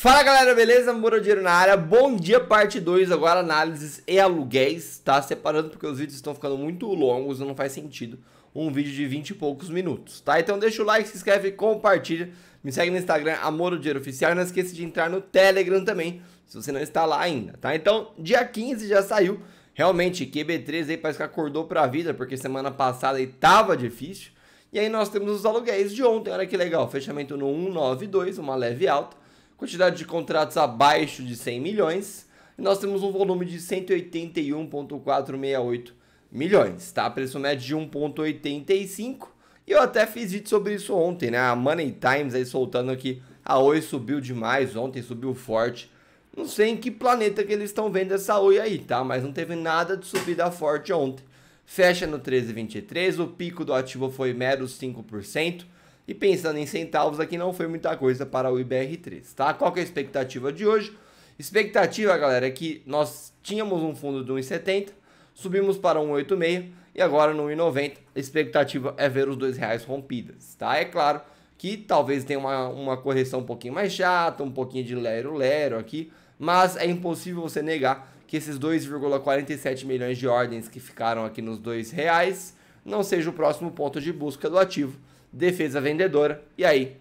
Fala galera, beleza? Moro Dinheiro na área. Bom dia, parte 2, agora análises e aluguéis, tá? Separando porque os vídeos estão ficando muito longos e não faz sentido um vídeo de 20 e poucos minutos, tá? Então deixa o like, se inscreve e compartilha. Me segue no Instagram, Moro Dinheiro Oficial, e não esqueça de entrar no Telegram também, se você não está lá ainda, tá? Então, dia 15 já saiu. Realmente, QB3 aí parece que acordou pra vida, porque semana passada aí tava difícil. E aí nós temos os aluguéis de ontem, olha que legal, fechamento no 192, uma leve alta. Quantidade de contratos abaixo de 100 milhões. E nós temos um volume de 181,468 milhões, tá? Preço médio de 1,85. E eu até fiz vídeo sobre isso ontem, né? A Money Times aí soltando que a Oi subiu demais ontem, subiu forte. Não sei em que planeta que eles estão vendo essa Oi aí, tá? Mas não teve nada de subida forte ontem. Fecha no 13,23, o pico do ativo foi meros 5%. E pensando em centavos, aqui não foi muita coisa para o IBR3, tá? Qual que é a expectativa de hoje? Expectativa, galera, é que nós tínhamos um fundo de 1,70, subimos para 1,86 e agora no 1,90. A expectativa é ver os R$2 rompidas, tá? É claro que talvez tenha uma correção um pouquinho mais chata, um pouquinho de lero-lero aqui, mas é impossível você negar que esses 2,47 milhões de ordens que ficaram aqui nos R$2 não seja o próximo ponto de busca do ativo. Defesa vendedora, e aí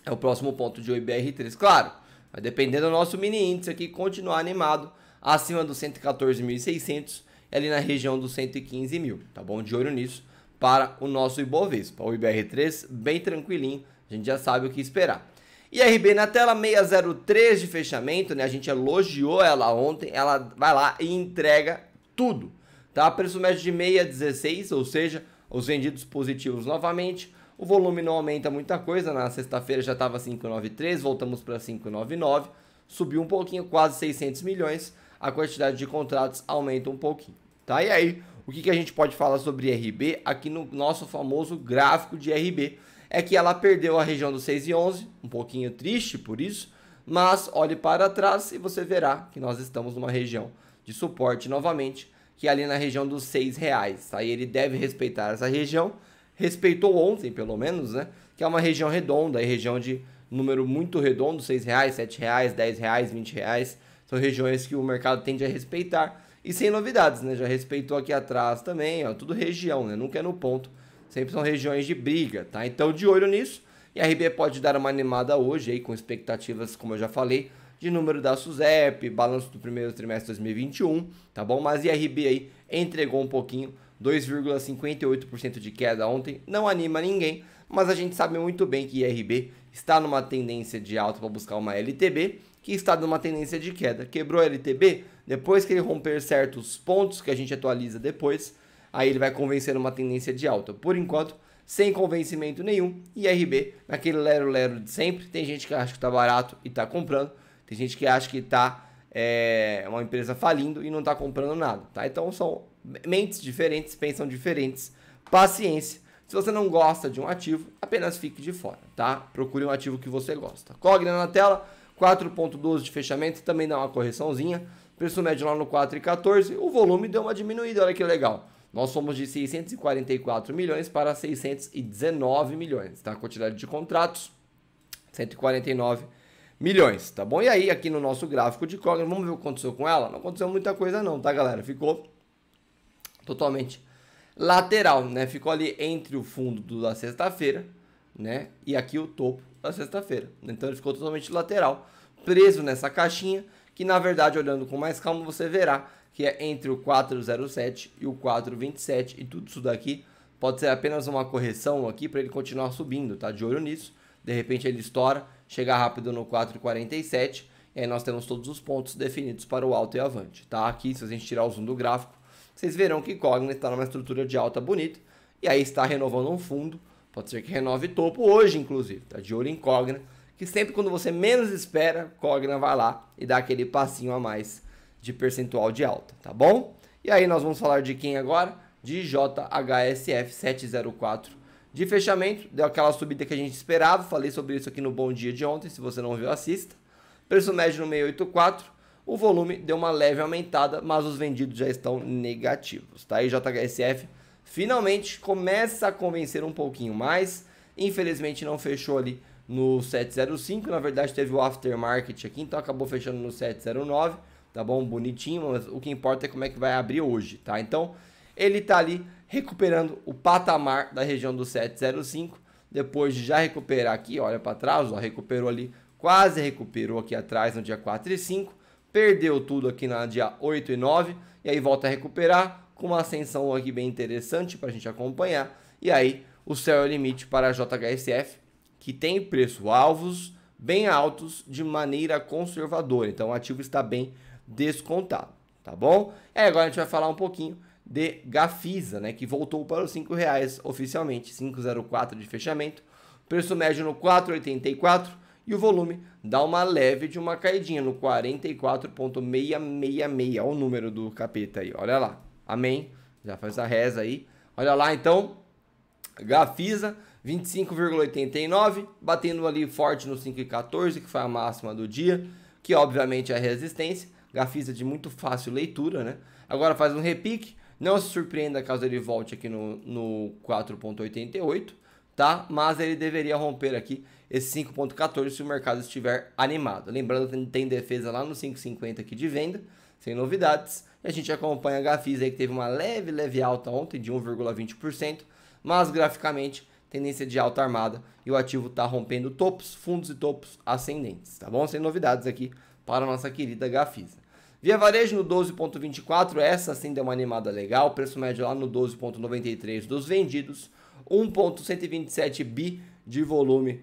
é o próximo ponto de IBR3, claro, vai depender do nosso mini índice aqui continuar animado acima dos 114.600 e ali na região dos 115 mil, tá bom? De olho nisso para o nosso Ibovespa, o IBR3 bem tranquilinho, a gente já sabe o que esperar. IRB na tela 603 de fechamento, né? A gente elogiou ela ontem, ela vai lá e entrega tudo, tá? Preço médio de 6,16, ou seja, os vendidos positivos novamente. O volume não aumenta muita coisa, na sexta-feira já estava 5,93, voltamos para 5,99, subiu um pouquinho, quase 600 milhões, a quantidade de contratos aumenta um pouquinho, tá? E aí, o que a gente pode falar sobre IRB aqui no nosso famoso gráfico de IRB? É que ela perdeu a região dos 6,11, um pouquinho triste por isso, mas olhe para trás e você verá que nós estamos numa região de suporte novamente, que é ali na região dos R$6, tá? E ele deve respeitar essa região. Respeitou ontem, pelo menos, né? Que é uma região redonda, região de número muito redondo, R$6, R$7, R$10, R$20. São regiões que o mercado tende a respeitar. E sem novidades, né? Já respeitou aqui atrás também, ó, tudo região, né? Nunca é no ponto. Sempre são regiões de briga, tá? Então, de olho nisso. E a RB pode dar uma animada hoje, aí, com expectativas, como eu já falei, de número da SUSEP, balanço do primeiro trimestre de 2021, tá bom? Mas a RB aí entregou um pouquinho, 2,58% de queda ontem, não anima ninguém, mas a gente sabe muito bem que IRB está numa tendência de alta para buscar uma LTB, que está numa tendência de queda. Quebrou a LTB, depois que ele romper certos pontos, que a gente atualiza depois, aí ele vai convencer uma tendência de alta. Por enquanto, sem convencimento nenhum, IRB naquele lero-lero de sempre. Tem gente que acha que está barato e está comprando, tem gente que acha que está uma empresa falindo e não está comprando nada, tá? Então são mentes diferentes, pensam diferentes, paciência. Se você não gosta de um ativo, apenas fique de fora, tá? Procure um ativo que você gosta. Cogna na tela, 4,12 de fechamento, também dá uma correçãozinha. Preço médio lá no 4,14, o volume deu uma diminuída, olha que legal. Nós fomos de 644 milhões para 619 milhões, tá? Quantidade de contratos, 149 milhões, tá bom? E aí, aqui no nosso gráfico de Cogna, vamos ver o que aconteceu com ela? Não aconteceu muita coisa não, tá, galera? Ficou totalmente lateral, né? Ficou ali entre o fundo da sexta-feira, né? E aqui o topo da sexta-feira. Então, ele ficou totalmente lateral, preso nessa caixinha, que na verdade, olhando com mais calma, você verá que é entre o 4,07 e o 4,27, e tudo isso daqui pode ser apenas uma correção aqui para ele continuar subindo, tá? De olho nisso. De repente ele estoura, chega rápido no 4,47 e aí nós temos todos os pontos definidos para o alto e avante, tá? Aqui, se a gente tirar o zoom do gráfico, vocês verão que Cogna está numa estrutura de alta bonita e aí está renovando um fundo, pode ser que renove topo hoje, inclusive, tá? De olho em Cogna, que sempre quando você menos espera, Cogna vai lá e dá aquele passinho a mais de percentual de alta, tá bom? E aí nós vamos falar de quem agora? De JHSF 704. De fechamento, deu aquela subida que a gente esperava, falei sobre isso aqui no Bom Dia de ontem, se você não viu, assista. Preço médio no 684, o volume deu uma leve aumentada, mas os vendidos já estão negativos, tá? E JHSF finalmente começa a convencer um pouquinho mais, infelizmente não fechou ali no 705, na verdade teve o aftermarket aqui, então acabou fechando no 709, tá bom? Bonitinho, mas o que importa é como é que vai abrir hoje, tá? Então, ele tá ali recuperando o patamar da região do 705, depois de já recuperar aqui, olha para trás, ó, recuperou ali, quase recuperou aqui atrás no dia 4 e 5, perdeu tudo aqui no dia 8 e 9, e aí volta a recuperar, com uma ascensão aqui bem interessante para a gente acompanhar, e aí o céu é o limite para a JHSF, que tem preço-alvos bem altos de maneira conservadora. Então o ativo está bem descontado, tá bom? Agora a gente vai falar um pouquinho de Gafisa, né, que voltou para os R$5 oficialmente, 5,04 de fechamento, preço médio no 4,84 e o volume dá uma leve de uma caidinha no 44,666, olha o número do capeta aí, olha lá, amém, já faz a reza aí, olha lá então, Gafisa 25,89, batendo ali forte no 5,14, que foi a máxima do dia, que obviamente é a resistência. Gafisa de muito fácil leitura, né? Agora faz um repique, não se surpreenda caso ele volte aqui no 4,88, tá? Mas ele deveria romper aqui esse 5,14 se o mercado estiver animado. Lembrando que tem defesa lá no 5,50 aqui de venda, sem novidades. E a gente acompanha a Gafisa aí que teve uma leve alta ontem de 1,20%, mas graficamente tendência de alta armada e o ativo está rompendo topos, fundos e topos ascendentes, tá bom? Sem novidades aqui para a nossa querida Gafisa. Via Varejo no 12,24, essa sim deu uma animada legal, preço médio lá no 12,93 dos vendidos, 1,127 bi de volume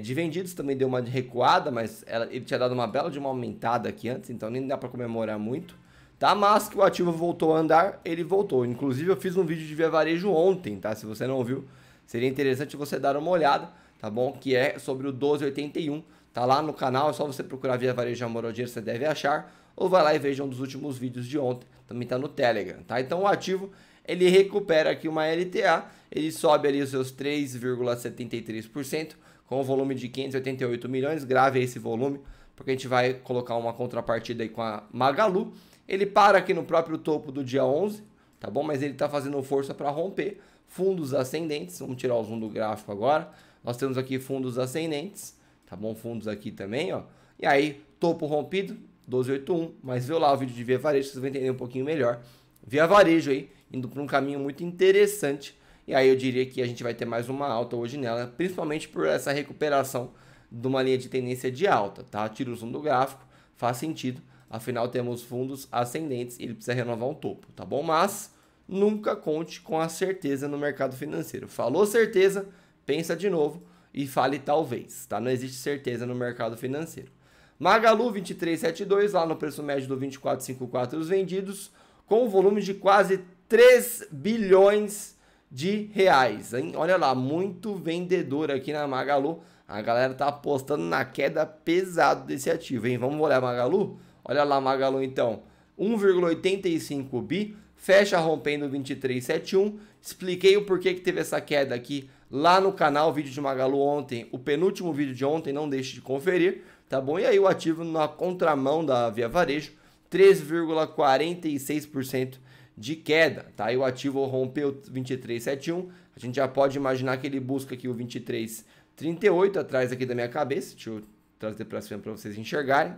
de vendidos, também deu uma recuada, mas ele tinha dado uma bela de uma aumentada aqui antes, então nem dá para comemorar muito, tá? Mas que o ativo voltou a andar, ele voltou. Inclusive eu fiz um vídeo de Via Varejo ontem, tá? Se você não viu, seria interessante você dar uma olhada, tá bom? Que é sobre o 12,81, tá lá no canal, é só você procurar Via Varejo Amor ao Dinheiro, você deve achar, ou vai lá e veja um dos últimos vídeos de ontem, também tá no Telegram, tá? Então o ativo, ele recupera aqui uma LTA, ele sobe ali os seus 3,73%, com um volume de 588 milhões, grave esse volume, porque a gente vai colocar uma contrapartida aí com a Magalu. Ele para aqui no próprio topo do dia 11, tá bom? Mas ele tá fazendo força para romper. Fundos ascendentes, vamos tirar o zoom do gráfico agora. Nós temos aqui fundos ascendentes, tá bom? Fundos aqui também, ó. E aí, topo rompido, 12,81. Mas vê lá o vídeo de Via Varejo, vocês vão entender um pouquinho melhor. Via Varejo aí, indo para um caminho muito interessante. E aí eu diria que a gente vai ter mais uma alta hoje nela, principalmente por essa recuperação de uma linha de tendência de alta, tá? Tira o zoom do gráfico, faz sentido. Afinal, temos fundos ascendentes e ele precisa renovar um topo, tá bom? Mas nunca conte com a certeza no mercado financeiro. Falou certeza, pensa de novo e fale talvez, tá? Não existe certeza no mercado financeiro. Magalu 23,72, lá no preço médio do 24,54 os vendidos, com um volume de quase 3 bilhões de reais, hein? Olha lá, muito vendedor aqui na Magalu. A galera tá apostando na queda pesado desse ativo, hein? Vamos olhar a Magalu? Olha lá, Magalu então, 1,85 bi, fecha rompendo 23,71. Expliquei o porquê que teve essa queda aqui lá no canal, vídeo de Magalu ontem, o penúltimo vídeo de ontem, não deixe de conferir, tá bom? E aí o ativo na contramão da Via Varejo, 3,46% de queda, tá? E o ativo rompeu 23,71, a gente já pode imaginar que ele busca aqui o 23,38 atrás aqui da minha cabeça, deixa eu trazer para cima para vocês enxergarem,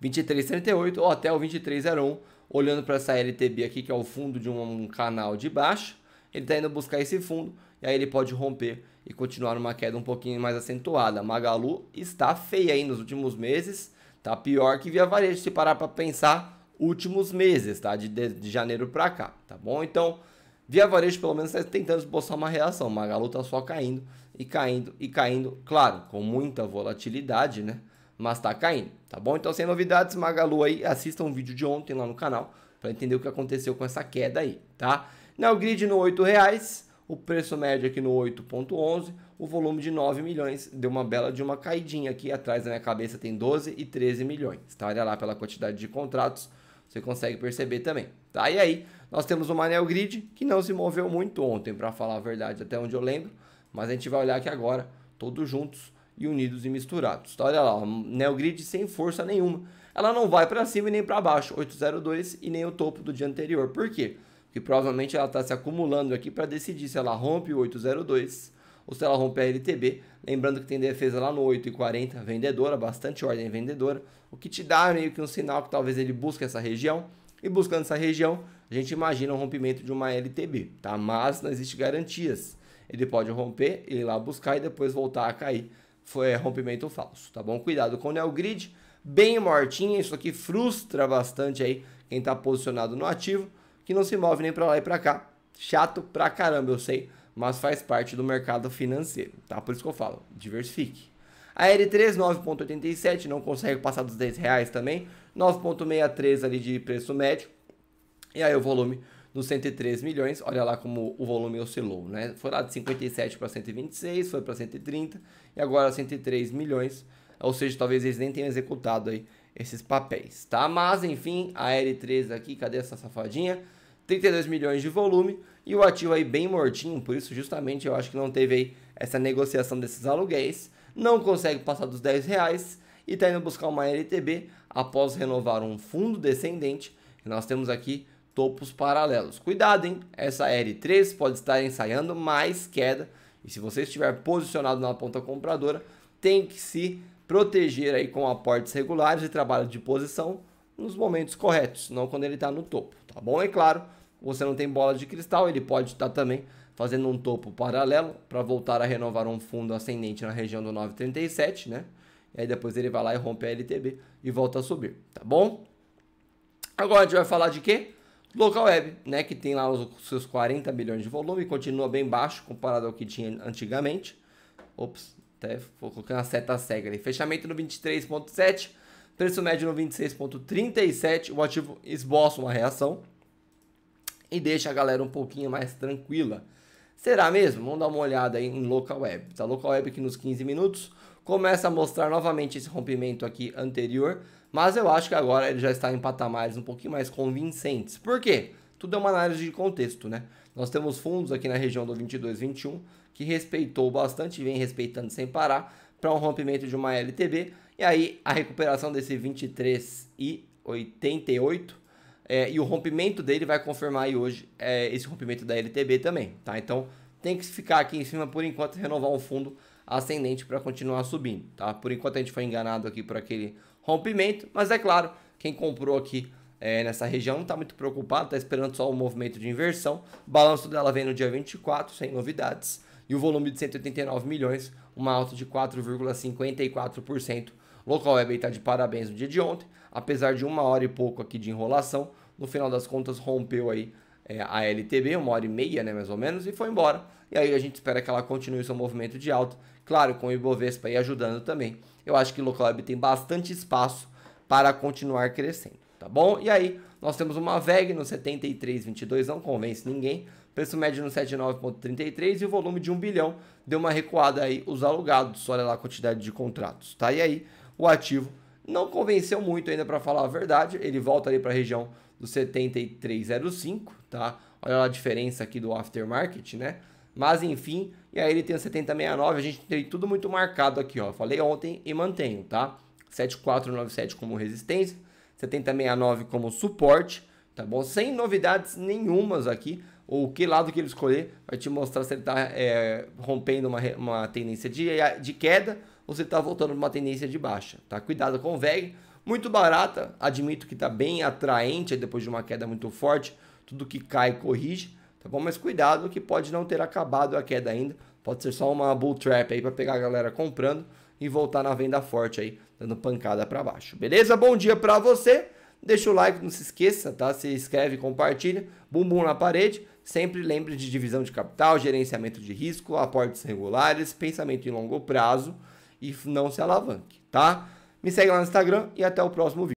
23,38 ou até o 23,01, olhando para essa LTB aqui, que é o fundo de um canal de baixo, ele está indo buscar esse fundo, e aí ele pode romper e continuar numa queda um pouquinho mais acentuada. A Magalu está feia aí nos últimos meses, tá pior que Via Varejo, se parar para pensar, últimos meses, tá? De janeiro para cá, tá bom? Então, Via Varejo pelo menos está tentando esboçar uma reação. Magalu tá só caindo e caindo e caindo, claro, com muita volatilidade, né? Mas tá caindo, tá bom? Então, sem novidades, Magalu aí, assista um vídeo de ontem lá no canal para entender o que aconteceu com essa queda aí, tá? Neogrid no R$8, o preço médio aqui no 8,11, o volume de 9 milhões, deu uma bela de uma caidinha aqui, atrás da minha cabeça tem 12 e 13 milhões, tá? Olha lá pela quantidade de contratos, você consegue perceber também, tá? E aí, nós temos uma Neogrid que não se moveu muito ontem, para falar a verdade, até onde eu lembro, mas a gente vai olhar aqui agora, todos juntos e unidos e misturados, tá? Olha lá, Neogrid sem força nenhuma, ela não vai para cima e nem para baixo, 8,02 e nem o topo do dia anterior, por quê? Porque provavelmente ela está se acumulando aqui para decidir se ela rompe o 8,02 ou se ela romper a LTB. Lembrando que tem defesa lá no 8,40, vendedora, bastante ordem vendedora, o que te dá meio que um sinal que talvez ele busque essa região, e buscando essa região, a gente imagina um rompimento de uma LTB, tá? Mas não existe garantias. Ele pode romper, ir lá buscar e depois voltar a cair. Foi rompimento falso, tá bom? Cuidado com o Neogrid, bem mortinha, isso aqui frustra bastante aí quem tá posicionado no ativo, que não se move nem para lá e para cá. Chato pra caramba, eu sei, mas faz parte do mercado financeiro, tá? Por isso que eu falo, diversifique. A L3, 9,87, não consegue passar dos R$10 também, 9,63 ali de preço médio, e aí o volume nos 103 milhões, olha lá como o volume oscilou, né? Foi lá de 57 para 126, foi para 130, e agora 103 milhões, ou seja, talvez eles nem tenham executado aí esses papéis, tá? Mas, enfim, a L3 aqui, cadê essa safadinha? 32 milhões de volume e o ativo aí bem mortinho, por isso justamente eu acho que não teve aí essa negociação desses aluguéis, não consegue passar dos R$10 e está indo buscar uma LTB após renovar um fundo descendente, e nós temos aqui topos paralelos. Cuidado, hein? Essa L3 pode estar ensaiando mais queda, e se você estiver posicionado na ponta compradora, tem que se proteger aí com aportes regulares e trabalho de posição nos momentos corretos, não quando ele está no topo, tá bom? É claro, você não tem bola de cristal, ele pode estar também fazendo um topo paralelo para voltar a renovar um fundo ascendente na região do 9,37, né? E aí depois ele vai lá e rompe a LTB e volta a subir, tá bom? Agora a gente vai falar de quê? Local Web, né? Que tem lá os seus 40 milhões de volume, continua bem baixo comparado ao que tinha antigamente. Ops, até vou colocar uma seta cega ali. Fechamento no 23,7, preço médio no 26,37. O ativo esboça uma reação e deixa a galera um pouquinho mais tranquila. Será mesmo? Vamos dar uma olhada aí em Local Web. Tá, Local Web aqui nos 15 minutos começa a mostrar novamente esse rompimento aqui anterior, mas eu acho que agora ele já está em patamares um pouquinho mais convincentes. Por quê? Tudo é uma análise de contexto, né? Nós temos fundos aqui na região do 22,21 que respeitou bastante e vem respeitando sem parar para um rompimento de uma LTB, e aí a recuperação desse 23,88 e o rompimento dele vai confirmar aí hoje esse rompimento da LTB também, tá? Então tem que ficar aqui em cima por enquanto e renovar um fundo ascendente para continuar subindo, tá? Por enquanto a gente foi enganado aqui por aquele rompimento, mas é claro, quem comprou aqui nessa região não está muito preocupado, está esperando só o movimento de inversão. O balanço dela vem no dia 24, sem novidades, e o volume de 189 milhões, uma alta de 4,54%. Local Web está de parabéns no dia de ontem, apesar de 1 hora e pouco aqui de enrolação, no final das contas rompeu aí a LTB, 1h30, né, mais ou menos, e foi embora. E aí a gente espera que ela continue seu movimento de alta, claro, com o Ibovespa aí ajudando também. Eu acho que o Local Web tem bastante espaço para continuar crescendo, tá bom? E aí nós temos uma VEG no 73,22, não convence ninguém, preço médio no 79,33 e o volume de 1 bilhão, deu uma recuada aí os alugados, olha lá a quantidade de contratos, tá? E aí o ativo não convenceu muito ainda, para falar a verdade, ele volta ali para a região do 73,05, tá? Olha lá a diferença aqui do aftermarket, né? Mas enfim, e aí ele tem o 70,69, a gente tem tudo muito marcado aqui, ó. Falei ontem e mantenho, tá? 7497 como resistência, 70,69 como suporte, tá bom? Sem novidades nenhumas aqui. Ou que lado que ele escolher vai te mostrar se ele tá rompendo uma tendência de queda ou se ele tá voltando uma tendência de baixa, tá? Cuidado com o VEG, muito barata, admito que tá bem atraente depois de uma queda muito forte, tudo que cai corrige, tá bom? Mas cuidado que pode não ter acabado a queda ainda, pode ser só uma bull trap aí para pegar a galera comprando e voltar na venda forte aí, dando pancada para baixo. Beleza? Bom dia para você. Deixa o like, não se esqueça, tá? Se inscreve, compartilha, bumbum na parede. Sempre lembre de divisão de capital, gerenciamento de risco, aportes regulares, pensamento em longo prazo e não se alavanque, tá? Me segue lá no Instagram e até o próximo vídeo.